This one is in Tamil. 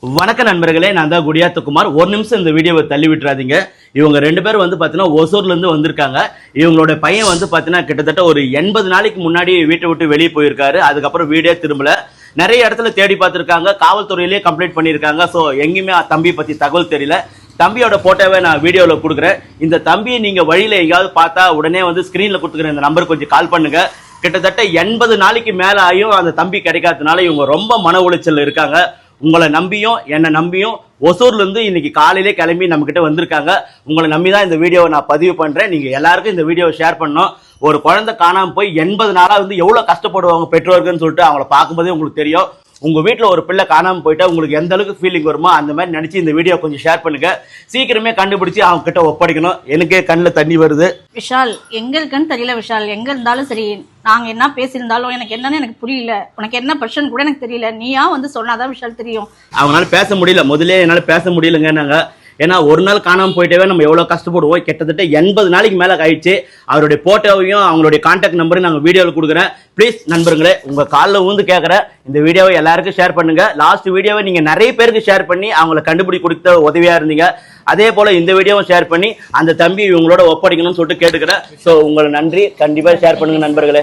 வணக்க நண்பர்களே, நான் தான் குடியாத்தகுமார். ஒரு நிமிஷம் இந்த வீடியோவை தள்ளி விட்டுறாதீங்க. இவங்க ரெண்டு பேரும் பார்த்தீங்கன்னா ஒசூர்ல இருந்து வந்திருக்காங்க. இவங்களோட பையன் பார்த்தீங்கன்னா கிட்டத்தட்ட ஒரு 80 நாளைக்கு முன்னாடி வீட்டை விட்டு வெளியே போயிருக்காரு. அதுக்கப்புறம் வீடே திரும்பல. நிறைய இடத்துல தேடி பார்த்துருக்காங்க, காவல்துறையிலேயே கம்ப்ளைண்ட் பண்ணியிருக்காங்க. ஸோ எங்கேயுமே தம்பி பற்றி தகவல் தெரியல. தம்பியோட போட்டோவை நான் வீடியோவில் கொடுக்குறேன். இந்த தம்பியை நீங்கள் வழியில் எங்கேயாவது பார்த்தா உடனே ஸ்க்ரீனில் கொடுத்துக்கிறேன், இந்த நம்பருக்கு கொஞ்சம் கால் பண்ணுங்க. கிட்டத்தட்ட 80 நாளைக்கு மேலே ஆகியும் அந்த தம்பி கிடைக்காததுனால இவங்க ரொம்ப மன உளைச்சல் இருக்காங்க. உங்களை நம்பியும் என்னை நம்பியும் ஒசூர்ல இருந்து இன்னைக்கு காலையிலே கிளம்பி நம்ம கிட்ட வந்திருக்காங்க. உங்களை நம்பி தான் இந்த வீடியோவை நான் பதிவு பண்றேன். நீங்க எல்லாருக்கும் இந்த வீடியோவை ஷேர் பண்ணணும். ஒரு குழந்தை காணாம போய் 80 நாளா எவ்வளவு கஷ்டப்படுவாங்க பெற்றோர்கள்னு சொல்லிட்டு அவங்கள பார்க்கும்போதே உங்களுக்கு தெரியும். உங்க வீட்டுல ஒரு பிள்ளை காணாம போயிட்டா உங்களுக்கு எந்த அளவுக்கு ஃபீலிங் வருமோ அந்த மாதிரி நினைச்சு இந்த வீடியோ கொஞ்சம் ஷேர் பண்ணுங்க. சீக்கிரமே கண்டுபிடிச்சு அவங்க கிட்ட ஒப்படைக்கணும். எனக்கே கண்ணில் தண்ணி வருது. விஷால், எங்க இருக்குன்னு தெரியல விஷால். எங்க இருந்தாலும் சரி, நாங்க என்ன பேசியிருந்தாலும் எனக்கு என்னன்னு எனக்கு புரியல. உனக்கு என்ன பிரச்சனை கூட எனக்கு தெரியல. நீயா சொன்னாதான் விஷால் தெரியும். அவங்களால பேச முடியல. முதல்ல என்னால பேச முடியலங்க. நாங்க ஏன்னா ஒரு நாள் காணாமல் போயிட்டவே நம்ம எவ்வளோ கஷ்டப்படுவோம். கிட்டத்தட்ட 80 நாளைக்கு மேலே ஆயிடுச்சு. அவருடைய போட்டோவையும் அவங்களுடைய கான்டாக்ட் நம்பரையும் நாங்கள் வீடியோவில் கொடுக்குறேன். ப்ளீஸ் நண்பர்களே, உங்கள் காலில் ஊந்து கேட்குறேன், இந்த வீடியோவை எல்லாருக்கும் ஷேர் பண்ணுங்க. லாஸ்ட் வீடியோவை நீங்கள் நிறைய பேருக்கு ஷேர் பண்ணி அவங்களை கண்டுபிடி கொடுத்த உதவியாக இருந்தீங்க. அதே போல் இந்த வீடியோவும் ஷேர் பண்ணி அந்த தம்பி இவங்களோட ஒப்படைக்கணும்னு சொல்லிட்டு கேட்டுக்கிறேன். ஸோ உங்களை நன்றி. கண்டிப்பாக ஷேர் பண்ணுங்க நண்பர்களே.